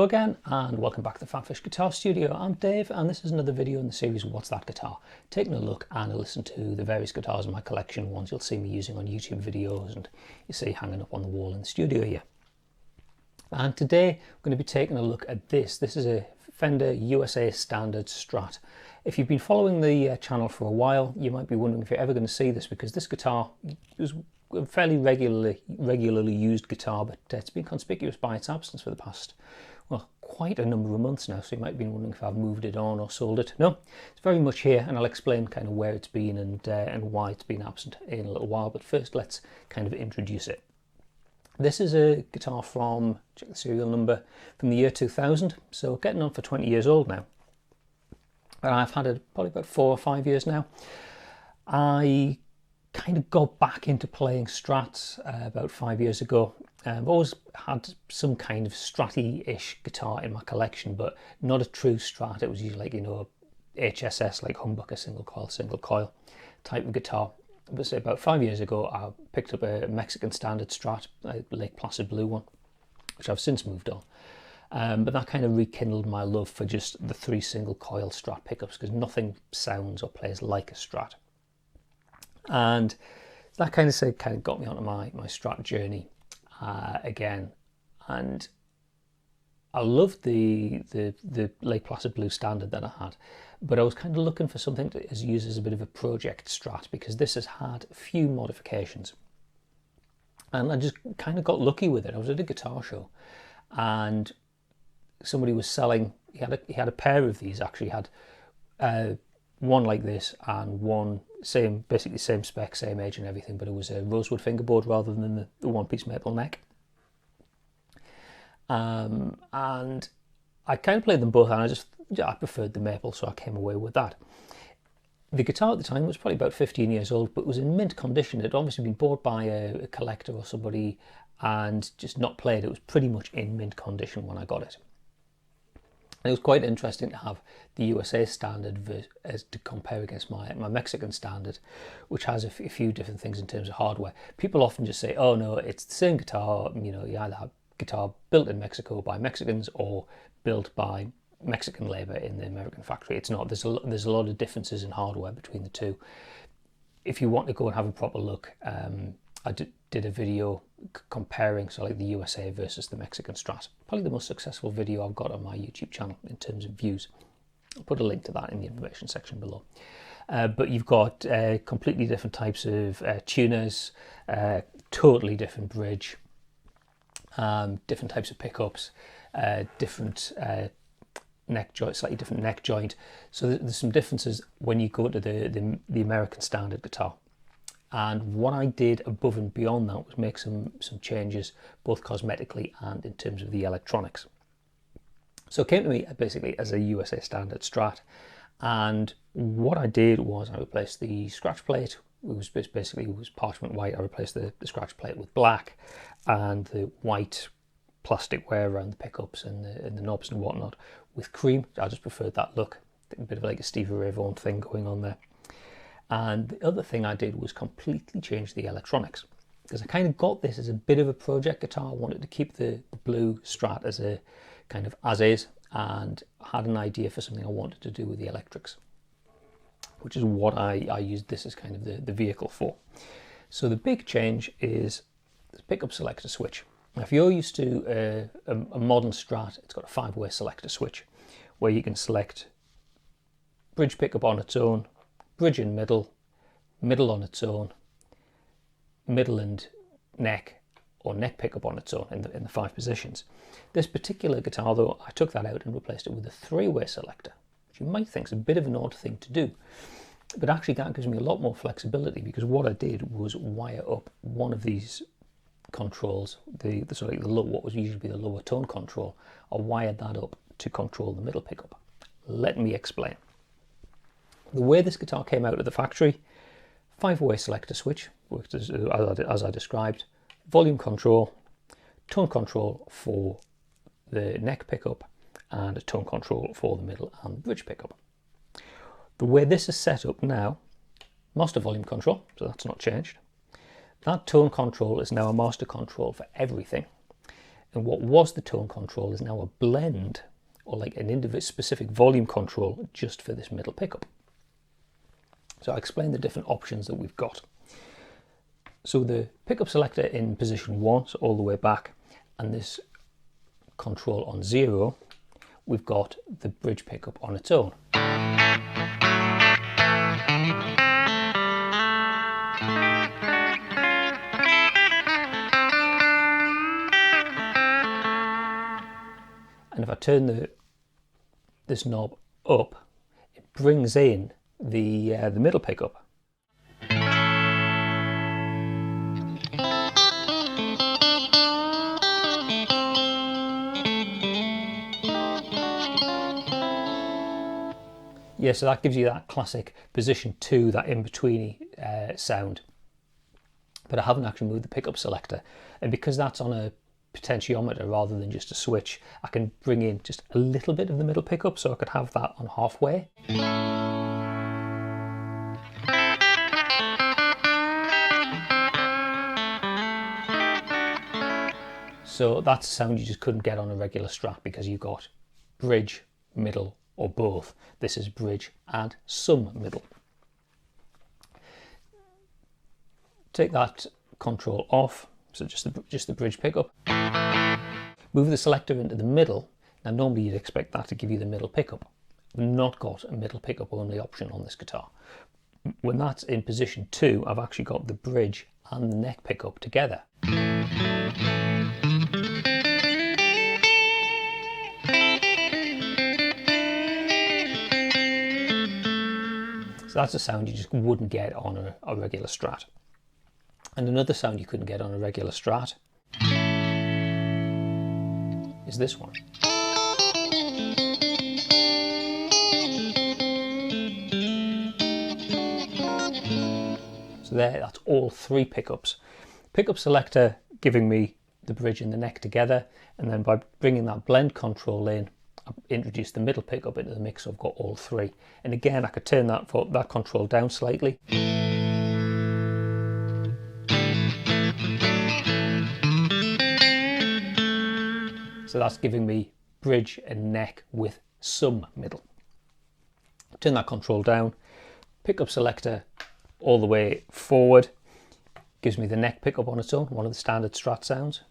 Hello again and welcome back to the PhatPhish Guitar Studio. I'm Dave and this is another video in the series What's That Guitar? Taking a look and a listen to the various guitars in my collection, ones you'll see me using on YouTube videos and you see hanging up on the wall in the studio here. And today I'm going to be taking a look at this. This is a Fender USA Standard Strat. If you've been following the channel for a while, you might be wondering if you're ever going to see this, because this guitar is a fairly regularly used guitar, but it's been conspicuous by its absence for the past, well, quite a number of months now, so you might be wondering if I've moved it on or sold it. No, it's very much here, and I'll explain kind of where it's been and why it's been absent in a little while, but first let's kind of introduce it. This is a guitar from, check the serial number, from the year 2000, so getting on for 20 years old now. And I've had it probably about 4 or 5 years now. I kind of got back into playing Strats about 5 years ago. I've always had some kind of Stratty-ish guitar in my collection, but not a true Strat. It was usually like, you know, HSS, like humbucker, single coil type of guitar. But say about 5 years ago, I picked up a Mexican Standard Strat, a Lake Placid blue one, which I've since moved on. But that kind of rekindled my love for just the 3 single coil Strat pickups, because nothing sounds or plays like a Strat. And that kind of got me onto my Strat journey again. And I loved the Lake Placid blue Standard that I had, but I was kind of looking for something to use as a bit of a project Strat, because this has had a few modifications. And I just kind of got lucky with it. I was at a guitar show and somebody was selling, he had a pair of these, actually had one like this and one basically same spec, same age and everything, but it was a rosewood fingerboard rather than the one-piece maple neck. And I kind of played them both, and I preferred the maple, so I came away with that. The guitar at the time was probably about 15 years old, but was in mint condition. It had obviously been bought by a collector or somebody and just not played. It was pretty much in mint condition when I got it. And it was quite interesting to have the USA Standard as to compare against my Mexican Standard, which has a few different things in terms of hardware. People often just say, oh no, it's the same guitar, you know, you either have guitar built in Mexico by Mexicans or built by Mexican labor in the American factory. It's not. There's a lot of differences in hardware between the two. If you want to go and have a proper look, I did a video comparing, so like the USA versus the Mexican Strat. Probably the most successful video I've got on my YouTube channel in terms of views. I'll put a link to that in the information section below. But you've got completely different types of tuners, totally different bridge, different types of pickups, different neck joint, slightly different neck joint. So there's some differences when you go to the American Standard guitar. And what I did above and beyond that was make some changes, both cosmetically and in terms of the electronics. So it came to me basically as a USA Standard Strat, and what I did was I replaced the scratch plate. It was parchment white. I replaced the scratch plate with black, and the white plastic wear around the pickups and the knobs and whatnot with cream. I just preferred that look. A bit of like a Stevie Ray Vaughan thing going on there. And the other thing I did was completely change the electronics, because I kind of got this as a bit of a project guitar. I wanted to keep the blue Strat as a kind of as is, and had an idea for something I wanted to do with the electrics, which is what I used this as kind of the vehicle for. So the big change is the pickup selector switch. Now, if you're used to a modern Strat, it's got a 5-way selector switch where you can select bridge pickup on its own, bridge in middle, middle on its own, middle and neck, or neck pickup on its own in the 5 positions. This particular guitar, though, I took that out and replaced it with a 3-way selector, which you might think is a bit of an odd thing to do. But actually that gives me a lot more flexibility, because what I did was wire up one of these controls, what was usually the lower tone control. I wired that up to control the middle pickup. Let me explain. The way this guitar came out of the factory, 5-way selector switch, worked as I described, volume control, tone control for the neck pickup, and a tone control for the middle and bridge pickup. The way this is set up now, master volume control, so that's not changed. That tone control is now a master control for everything. And what was the tone control is now a blend, or like an individual specific volume control just for this middle pickup. So I'll explain the different options that we've got. So the pickup selector in position 1, so all the way back, and this control on 0, we've got the bridge pickup on its own. And if I turn this knob up, it brings in the middle pickup. Yeah, so that gives you that classic position 2, that in-betweeny sound. But I haven't actually moved the pickup selector, and because that's on a potentiometer rather than just a switch, I can bring in just a little bit of the middle pickup, so I could have that on halfway. So that's a sound you just couldn't get on a regular Strat because you've got bridge, middle, or both. This is bridge and some middle. Take that control off, so just the bridge pickup. Move the selector into the middle. Now normally you'd expect that to give you the middle pickup. We've not got a middle pickup only option on this guitar. When that's in position 2, I've actually got the bridge and the neck pickup together. So that's a sound you just wouldn't get on a regular Strat. And another sound you couldn't get on a regular Strat is this one. So there, that's all 3 pickups. Pickup selector giving me the bridge and the neck together, and then by bringing that blend control in, I've introduced the middle pickup into the mix, so I've got all 3. And again, I could turn that control down slightly. So that's giving me bridge and neck with some middle. Turn that control down, pickup selector all the way forward, gives me the neck pickup on its own, one of the standard Strat sounds.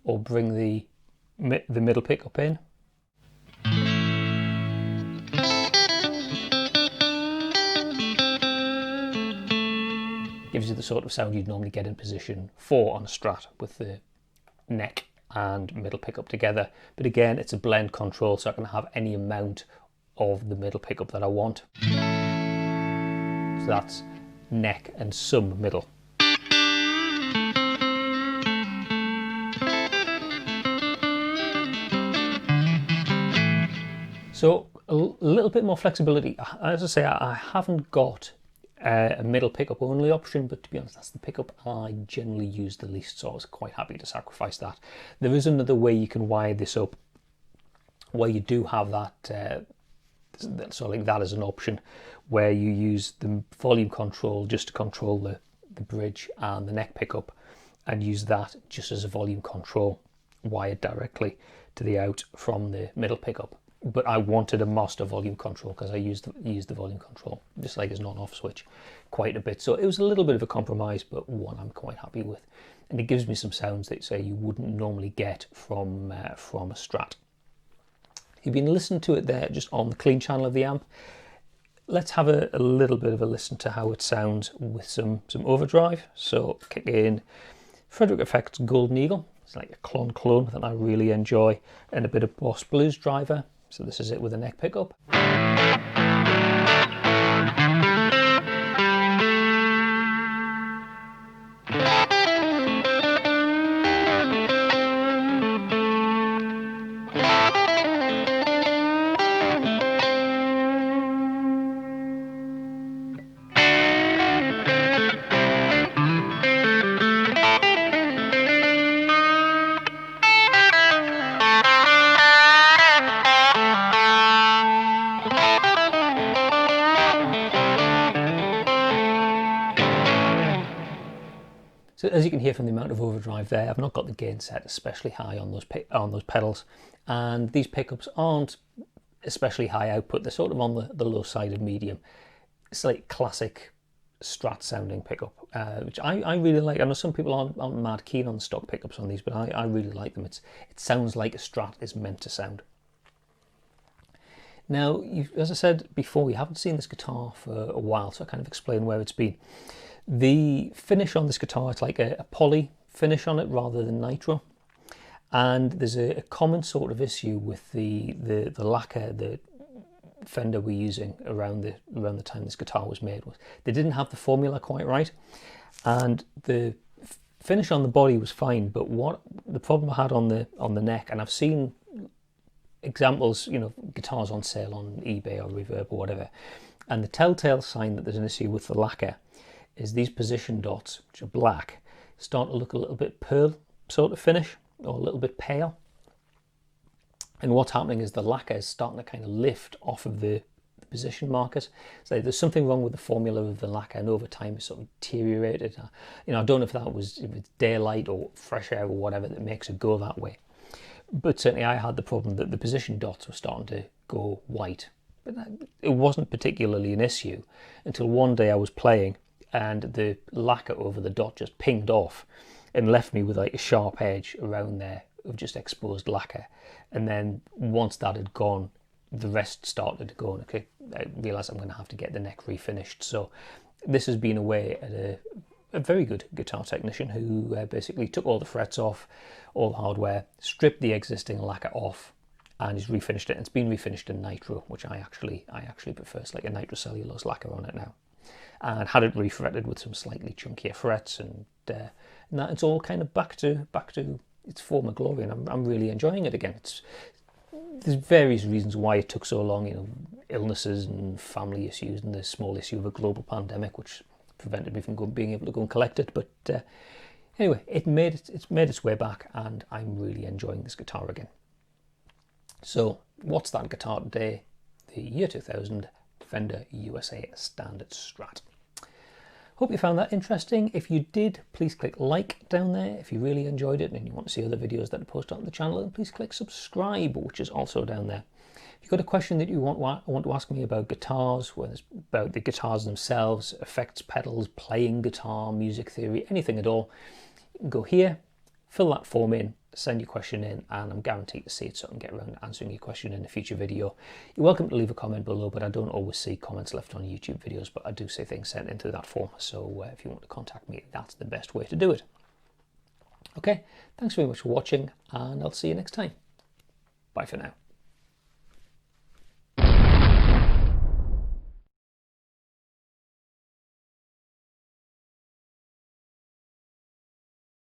Or bring the middle pickup in. Gives you the sort of sound you'd normally get in position 4 on a Strat with the neck and middle pickup together. But again, it's a blend control, so I can have any amount of the middle pickup that I want. So that's neck and some middle. So a little bit more flexibility. As I say, I haven't got a middle pickup only option, but to be honest, that's the pickup I generally use the least, so I was quite happy to sacrifice that. There is another way you can wire this up, where you do have that, so like that as an option, where you use the volume control just to control the bridge and the neck pickup, and use that just as a volume control wired directly to the out from the middle pickup. But I wanted a master volume control because I used the volume control, just like as non-off switch, quite a bit. So it was a little bit of a compromise, but one I'm quite happy with. And it gives me some sounds that say you wouldn't normally get from a Strat. You've been listening to it there just on the clean channel of the amp. Let's have a little bit of a listen to how it sounds with some overdrive. So kick in Frederick Effects Golden Eagle. It's like a clone that I really enjoy, and a bit of Boss Blues driver. So this is it with a neck pickup. as you can hear from the amount of overdrive there, I've not got the gain set especially high on those pedals, and these pickups aren't especially high output. They're sort of on the low side of medium. It's like classic Strat sounding pickup, which I really like. I know some people aren't mad keen on stock pickups on these, but I really like them. It sounds like a Strat is meant to sound. Now, as I said before, you haven't seen this guitar for a while, so I kind of explain where it's been. The finish on this guitar, it's like a poly finish on it rather than nitro. And there's a common sort of issue with the lacquer that Fender were using around the time this guitar was made. They didn't have the formula quite right, and the finish on the body was fine, but what the problem I had on the neck, and I've seen examples, you know, guitars on sale on eBay or Reverb or whatever, and the telltale sign that there's an issue with the lacquer is these position dots, which are black, start to look a little bit pearl sort of finish, or a little bit pale. And what's happening is the lacquer is starting to kind of lift off of the position markers. So there's something wrong with the formula of the lacquer, and over time it's sort of deteriorated. You know, I don't know if it's daylight or fresh air or whatever that makes it go that way. But certainly I had the problem that the position dots were starting to go white. But it wasn't particularly an issue until one day I was playing and the lacquer over the dot just pinged off and left me with like a sharp edge around there of just exposed lacquer. And then once that had gone, the rest started to go, and okay, I realised I'm going to have to get the neck refinished. So this has been away at a very good guitar technician who basically took all the frets off, all the hardware, stripped the existing lacquer off, and he's refinished it. And it's been refinished in nitro, which I actually prefer. It's like a nitrocellulose lacquer on it now, and had it refretted with some slightly chunkier frets, and that it's all kind of back to its former glory, and I'm really enjoying it again. There's various reasons why it took so long, you know, illnesses and family issues, and the small issue of a global pandemic, which prevented me from being able to go and collect it. But anyway, it's made its way back, and I'm really enjoying this guitar again. So what's that guitar today? The year 2000 Fender USA Standard Strat. Hope you found that interesting. If you did, please click like down there. If you really enjoyed it and you want to see other videos that I post on the channel, then please click subscribe, which is also down there. If you've got a question that you want to ask me about guitars, whether it's about the guitars themselves, effects, pedals, playing guitar, music theory, anything at all, you can go here, fill that form in, send your question in, and I'm guaranteed to see it, so I can get around to answering your question in a future video. You're welcome to leave a comment below, but I don't always see comments left on YouTube videos, but I do see things sent into that form. So if you want to contact me, that's the best way to do it. Okay, thanks very much for watching, and I'll see you next time. Bye for now.